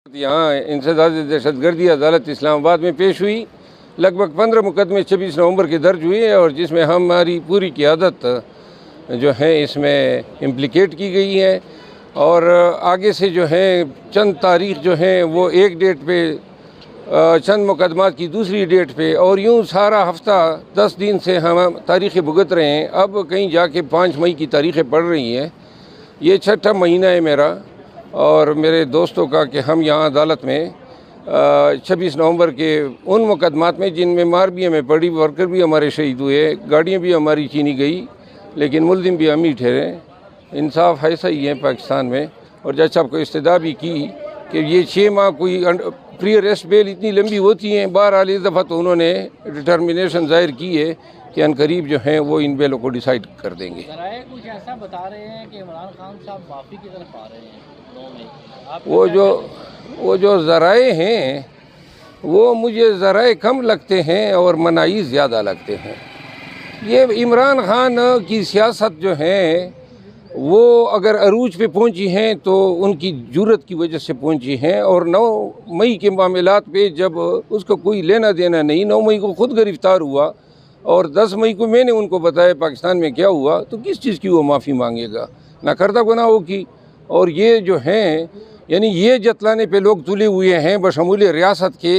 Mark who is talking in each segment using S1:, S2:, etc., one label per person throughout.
S1: यहाँ इंसदाद दहशतगर्दी अदालत इस्लामाबाद में पेश हुई। लगभग 15 मुकदमे 26 नवंबर के दर्ज हुए हैं और जिसमें हमारी पूरी क़ियादत जो है इसमें इम्प्लिकेट की गई है। और आगे से जो है चंद तारीख़ जो है वो एक डेट पे, चंद मुकदमात की दूसरी डेट पे, और यूँ सारा हफ्ता 10 दिन से हम तारीख़ें भुगत रहे हैं। अब कहीं जाके 5 मई की तारीख़ें पड़ रही हैं। ये छठा महीना है मेरा और मेरे दोस्तों का कि हम यहाँ अदालत में 26 नवंबर के उन मुकदमात में जिनमें मार भी हमें पड़ी, वर्कर भी हमारे शहीद हुए, गाड़ियाँ भी हमारी छीनी गई, लेकिन मुल्ज़िम भी हम ही ठहरे। इंसाफ ऐसा ही है पाकिस्तान में। और जज साहब को इस्तदा भी की कि ये 6 माह कोई प्री अरेस्ट बेल इतनी लंबी होती हैं। बहरहाल इस दफ़ा तो उन्होंने डिटर्मिनेशन जाहिर की है कि अनकरीब जो हैं वो इन बेलों को डिसाइड कर देंगे।
S2: कुछ ऐसा बता रहे हैं कि इमरान खान साहब माफ़ी की तरफ आ रहे हैं।
S1: वो जो ज़राए हैं वो मुझे ज़राए कम लगते हैं और मनाई ज़्यादा लगते हैं। ये इमरान खान की सियासत जो है वो अगर अरूज पे पहुंची हैं तो उनकी जुर्रत की वजह से पहुंची हैं। और 9 मई के मामलात पे जब उसका कोई लेना देना नहीं, 9 मई को ख़ुद गिरफ़्तार हुआ और 10 मई को मैंने उनको बताया पाकिस्तान में क्या हुआ, तो किस चीज़ की वो माफ़ी मांगेगा? नाकर्दा गुनाहों की। और ये जो हैं यानी ये जतलाने पे लोग तुले हुए हैं बशमूल रियासत के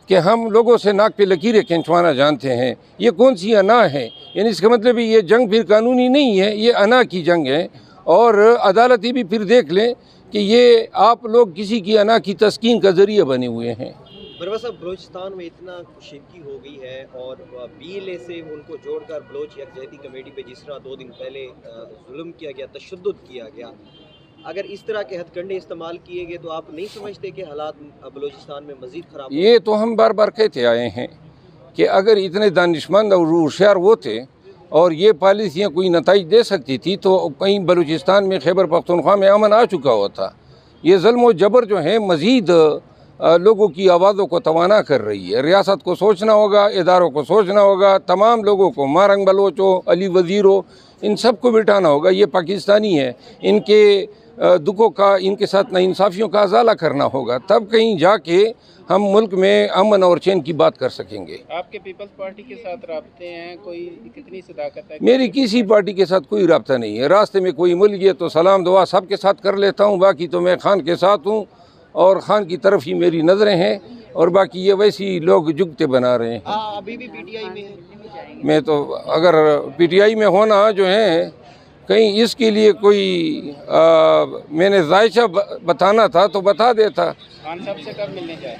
S1: कि हम लोगों से नाक पे लकीरें खिंचवाना जानते हैं। ये कौन सी अना है? यानी इसका मतलब ये जंग फिर कानूनी नहीं है, ये अना की जंग है। और अदालती भी फिर देख लें कि ये आप लोग किसी की अना की तस्कीन का ज़रिया बने हुए हैं।
S3: बरवा साहब, बलोचिस्तान में इतना कुशीदगी हो गई है और BLA से उनको जोड़कर बलोच यकजहती कमेटी पे जिस तरह 2 दिन पहले जुल्म किया गया, तशद्दुद किया गया, अगर इस तरह के हथकंडे इस्तेमाल किए गए तो आप नहीं समझते कि हालात बलोचिस्तान में मज़ीद ख़राब? ये
S1: तो हम बार बार कहते आए हैं कि अगर इतने दानिशमंद और होशियार वो थे और ये पॉलिसियाँ कोई नताइज दे सकती थी तो कहीं बलूचिस्तान में खैबर पख्तूनख्वा में अमन आ चुका होता। ये ज़ुल्म व जबर जो है मज़ीद लोगों की आवाज़ों को तवाना कर रही है। रियासत को सोचना होगा, इदारों को सोचना होगा, तमाम लोगों को, मारंग बलोच हो, अली वज़ीर हो, इन सब को बिठाना होगा। ये पाकिस्तानी है, इनके दुखों का, इनके साथ नाइंसाफ़ियों का अजाला करना होगा, तब कहीं जाके हम मुल्क में अमन और चैन की बात कर सकेंगे।
S2: आपके पीपल्स पार्टी के साथ राब्ते हैं, कोई कितनी सदाकत है?
S1: मेरी किसी पार्टी के साथ कोई राब्ता नहीं है। रास्ते में कोई मिल गया तो सलाम दुआ सब के साथ कर लेता हूँ, बाकी तो मैं खान के साथ हूँ और खान की तरफ ही मेरी नज़रें हैं। और बाकी ये वैसी लोग जुगते बना रहे हैं।
S3: अभी भी PTI में है?
S1: मैं तो अगर PTI में होना जो है कहीं इसके लिए कोई मैंने जायशा बताना था तो बता देता।
S2: खान साहब से कब मिलने जाए?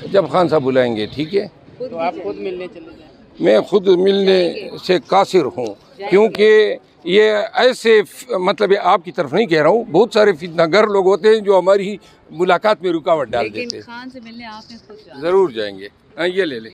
S1: जब खान साहब बुलाएंगे। ठीक है,
S2: तो आप खुद मिलने चले जाएं?
S1: मैं खुद मिलने से कासिर हूँ, क्योंकि ये ऐसे मतलब आपकी तरफ नहीं कह रहा हूँ, बहुत सारे फितनागर लोग होते हैं जो हमारी मुलाकात में रुकावट डाल देते हैं।
S4: खान से मिलने आपने खुद
S1: ज़रूर जाएंगे। हाँ, ये ले लें।